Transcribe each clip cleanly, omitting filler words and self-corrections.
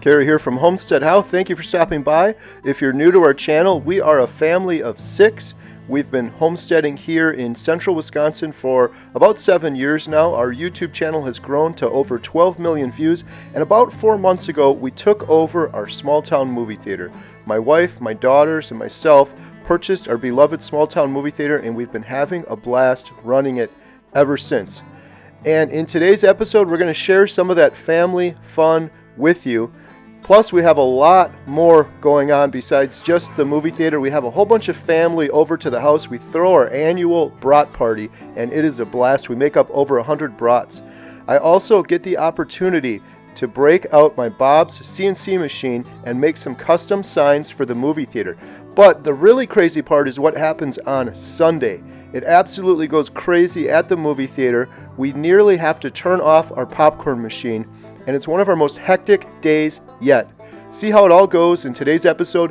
Carrie here from HomesteadHow. Thank you for stopping by. If you're new to our channel, we are a family of 6. We've been homesteading here in central Wisconsin for about 7 years now. Our YouTube channel has grown to over 12 million views, and about 4 months ago we took over our small town movie theater. My wife, my daughters, and myself purchased our beloved small town movie theater, and we've been having a blast running it ever since. And in today's episode we're going to share some of that family fun with you. Plus, we have a lot more going on besides just the movie theater. We have a whole bunch of family over to the house. We throw our annual brat party, and it is a blast. We make up over 100 brats. I also get the opportunity to break out my Bob's CNC machine and make some custom signs for the movie theater. But the really crazy part is what happens on Sunday. It absolutely goes crazy at the movie theater. We nearly have to turn off our popcorn machine, and it's one of our most hectic days yet. See how it all goes in today's episode.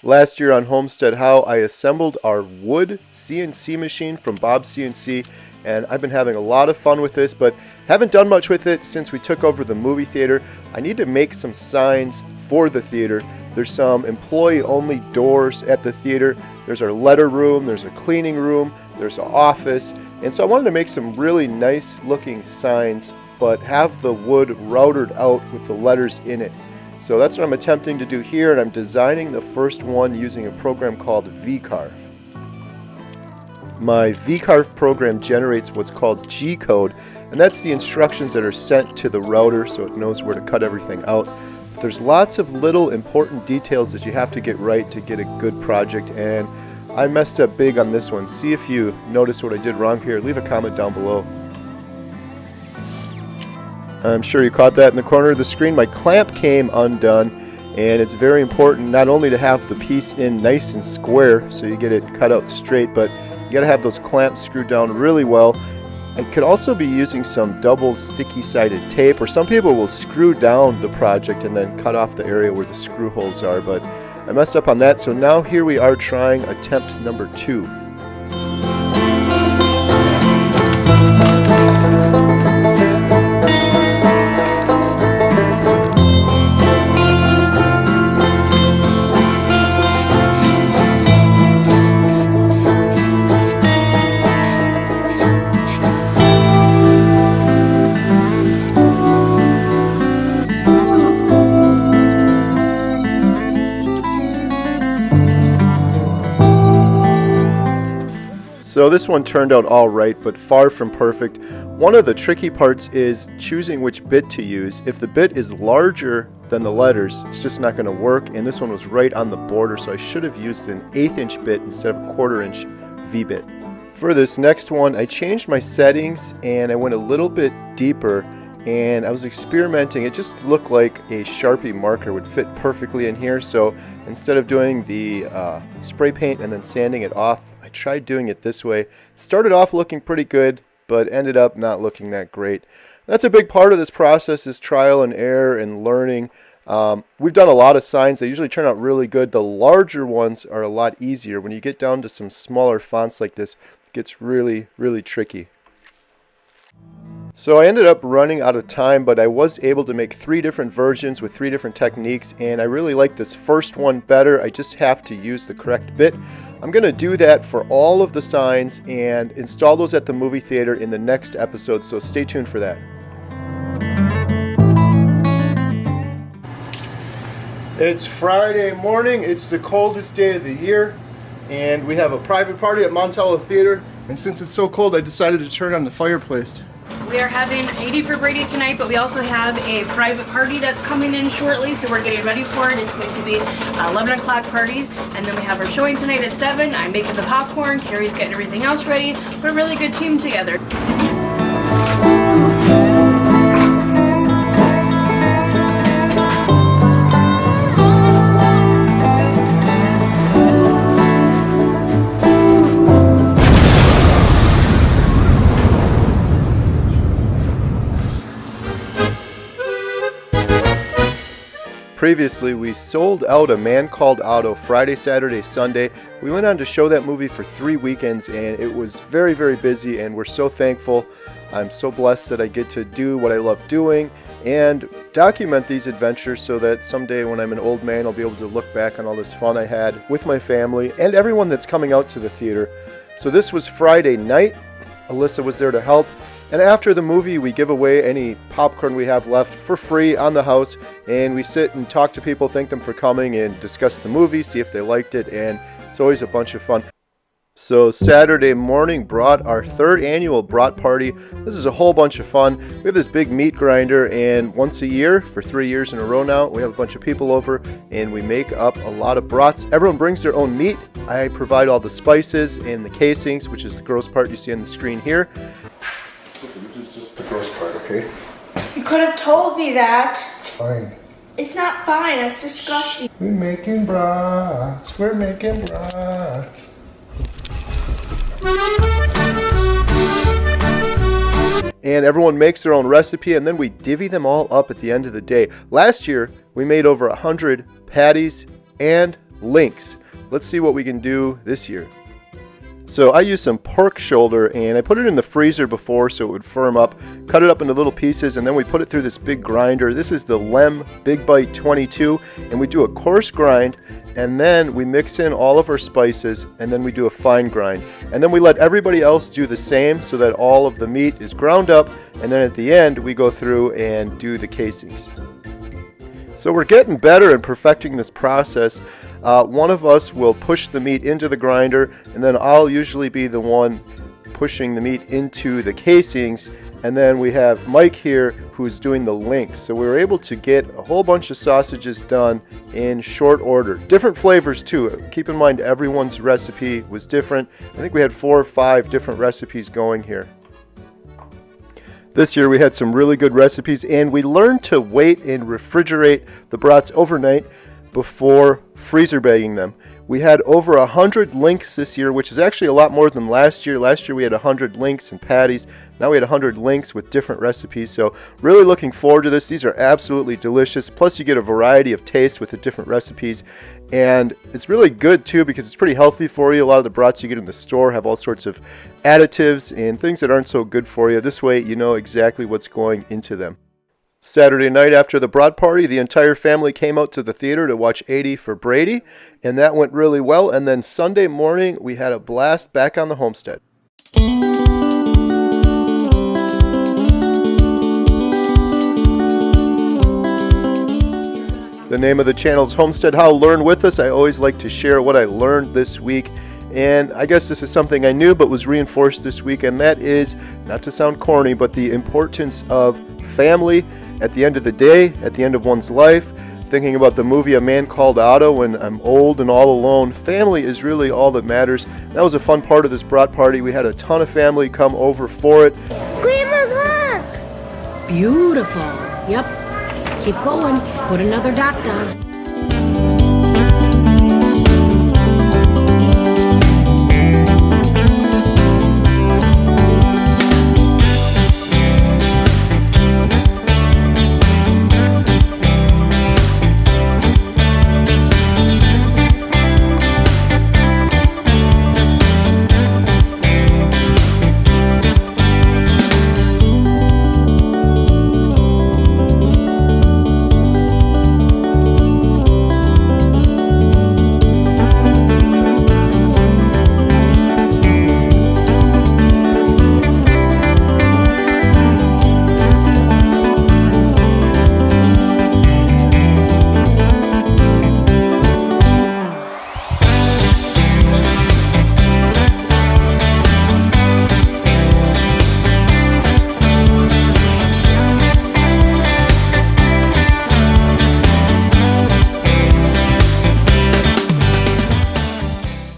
Last year on HomesteadHow, I assembled our wood CNC machine from Bob's CNC, and I've been having a lot of fun with this, but haven't done much with it since we took over the movie theater. I need to make some signs for the theater. There's some employee-only doors at the theater. There's our letter room, there's a cleaning room, there's an office, and so I wanted to make some really nice looking signs but have the wood routed out with the letters in it. So that's what I'm attempting to do here, and I'm designing the first one using a program called VCarve. My VCarve program generates what's called G-code, and that's the instructions that are sent to the router so it knows where to cut everything out. But there's lots of little important details that you have to get right to get a good project, and I messed up big on this one. See if you notice what I did wrong here. Leave a comment down below. I'm sure you caught that in the corner of the screen. My clamp came undone, and it's very important not only to have the piece in nice and square so you get it cut out straight, but you got to have those clamps screwed down really well. I could also be using some double sticky-sided tape, or some people will screw down the project and then cut off the area where the screw holes are, but I messed up on that, so now here we are trying attempt number 2. So this one turned out all right, but far from perfect. One of the tricky parts is choosing which bit to use. If the bit is larger than the letters, it's just not going to work, and this one was right on the border, so I should have used an 1/8 inch bit instead of a 1/4 inch V-bit. For this next one, I changed my settings and I went a little bit deeper, and I was experimenting. It just looked like a Sharpie marker would fit perfectly in here, so instead of doing the spray paint and then sanding it off, I tried doing it this way. Started off looking pretty good, but ended up not looking that great. That's a big part of this process, is trial and error and learning. We've done a lot of signs. They usually turn out really good. The larger ones are a lot easier. When you get down to some smaller fonts like this, it gets really, really tricky. So I ended up running out of time, but I was able to make 3 different versions with 3 different techniques, and I really like this first one better. I just have to use the correct bit. I'm going to do that for all of the signs and install those at the movie theater in the next episode, so stay tuned for that. It's Friday morning. It's the coldest day of the year, and we have a private party at Montello Theater, and since it's so cold I decided to turn on the fireplace. We are having 80 for Brady tonight, but we also have a private party that's coming in shortly, so we're getting ready for it. It's going to be 11 o'clock parties, and then we have our showing tonight at 7. I'm making the popcorn, Carrie's getting everything else ready. We're a really good team together. Previously, we sold out A Man Called Otto Friday, Saturday, Sunday. We went on to show that movie for 3 weekends, and it was very, very busy, and we're so thankful. I'm so blessed that I get to do what I love doing and document these adventures so that someday when I'm an old man, I'll be able to look back on all this fun I had with my family and everyone that's coming out to the theater. So this was Friday night. Alyssa was there to help. And after the movie, we give away any popcorn we have left for free on the house. And we sit and talk to people, thank them for coming, and discuss the movie, see if they liked it. And it's always a bunch of fun. So Saturday morning brought our third annual brat party. This is a whole bunch of fun. We have this big meat grinder, and once a year, for 3 years in a row now, we have a bunch of people over and we make up a lot of brats. Everyone brings their own meat. I provide all the spices and the casings, which is the gross part you see on the screen here. Listen, this is just the gross part, okay? You could have told me that. It's fine. It's not fine, it's disgusting. We're making brats. We're making brats. And everyone makes their own recipe, and then we divvy them all up at the end of the day. Last year, we made over 100 patties and links. Let's see what we can do this year. So I used some pork shoulder, and I put it in the freezer before so it would firm up. Cut it up into little pieces, and then we put it through this big grinder. This is the Lem Big Bite 22, and we do a coarse grind, and then we mix in all of our spices, and then we do a fine grind. And then we let everybody else do the same so that all of the meat is ground up, and then at the end we go through and do the casings. So we're getting better and perfecting this process. One of us will push the meat into the grinder, and then I'll usually be the one pushing the meat into the casings. And then we have Mike here who's doing the links. So we were able to get a whole bunch of sausages done in short order. Different flavors too. Keep in mind everyone's recipe was different. I think we had 4 or 5 different recipes going here. This year we had some really good recipes, and we learned to wait and refrigerate the brats overnight before freezer bagging them. We had over 100 links this year, which is actually a lot more than last year. Last year we had 100 links and patties. Now we had 100 links with different recipes. So really looking forward to this. These are absolutely delicious. Plus you get a variety of tastes with the different recipes. And it's really good too because it's pretty healthy for you. A lot of the brats you get in the store have all sorts of additives and things that aren't so good for you. This way you know exactly what's going into them. Saturday night after the brat party, the entire family came out to the theater to watch 80 for Brady, and that went really well. And then Sunday morning, we had a blast back on the homestead. The name of the channel is HomesteadHow. Learn with us. I always like to share what I learned this week. And I guess this is something I knew but was reinforced this week, and that is, not to sound corny, but the importance of family at the end of the day, at the end of one's life. Thinking about the movie A Man Called Otto, when I'm old and all alone, family is really all that matters. That was a fun part of this brat party. We had a ton of family come over for it. Grandma, look! Beautiful. Yep. Keep going. Put another dot down.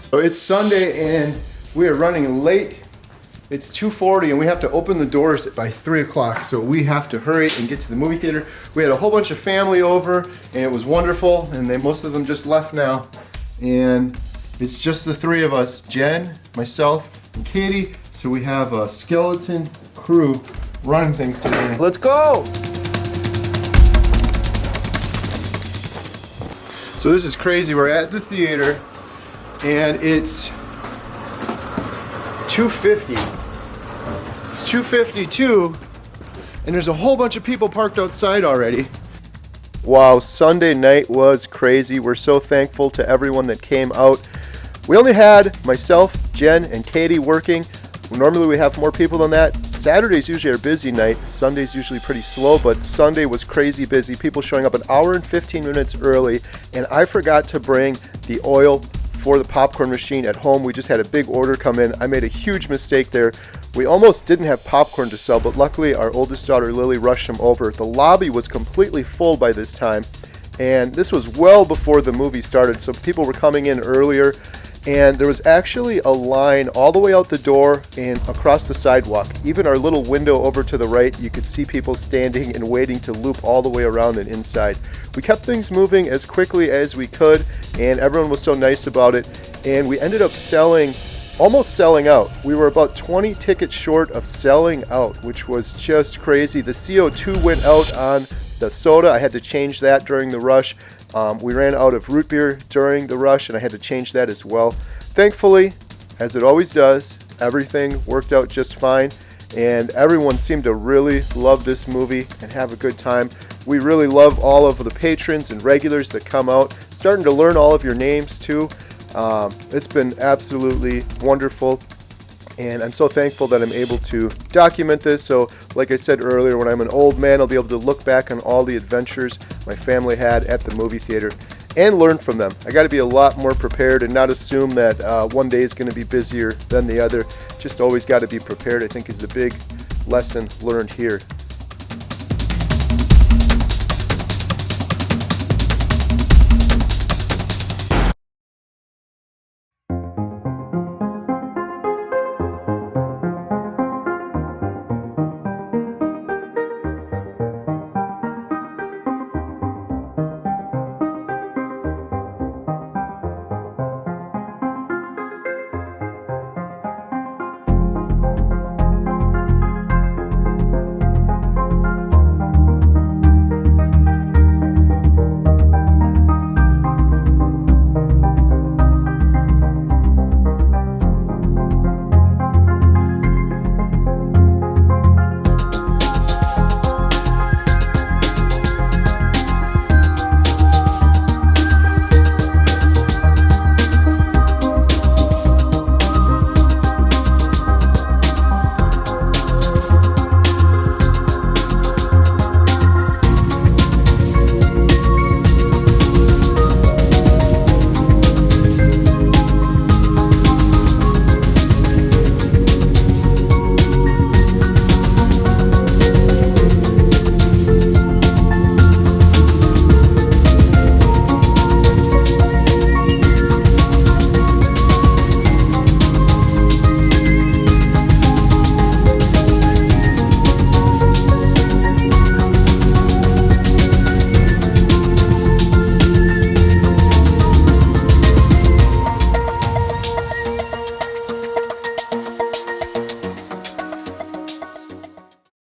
So it's Sunday and we are running late. It's 2:40 and we have to open the doors by 3 o'clock, so we have to hurry and get to the movie theater. We had a whole bunch of family over and it was wonderful, and most of them just left now. And it's just the 3 of us, Jen, myself, and Katie. So we have a skeleton crew running things today. Let's go! So this is crazy. We're at the theater and it's 2:50 It's 2:52, and there's a whole bunch of people parked outside already. Wow, Sunday night was crazy. We're so thankful to everyone that came out. We only had myself, Jen, and Katie working. Normally we have more people than that. Saturday's usually our busy night. Sunday's usually pretty slow, but Sunday was crazy busy. People showing up an hour and 15 minutes early, and I forgot to bring the oil for the popcorn machine at home. We just had a big order come in. I made a huge mistake there. We almost didn't have popcorn to sell, but luckily our oldest daughter Lily rushed them over. The lobby was completely full by this time, and this was well before the movie started, so people were coming in earlier, and there was actually a line all the way out the door and across the sidewalk. Even our little window over to the right, you could see people standing and waiting to loop all the way around and inside. We kept things moving as quickly as we could, and everyone was so nice about it, and we ended up almost selling out. We were about 20 tickets short of selling out, which was just crazy. The CO2 went out on the soda. I had to change that during the rush. We ran out of root beer during the rush, and I had to change that as well. Thankfully, as it always does, everything worked out just fine, and everyone seemed to really love this movie and have a good time. We really love all of the patrons and regulars that come out. Starting to learn all of your names too. It's been absolutely wonderful, and I'm so thankful that I'm able to document this. So like I said earlier, when I'm an old man, I'll be able to look back on all the adventures my family had at the movie theater and learn from them. I got to be a lot more prepared and not assume that one day is going to be busier than the other. Just always got to be prepared, I think, is the big lesson learned here.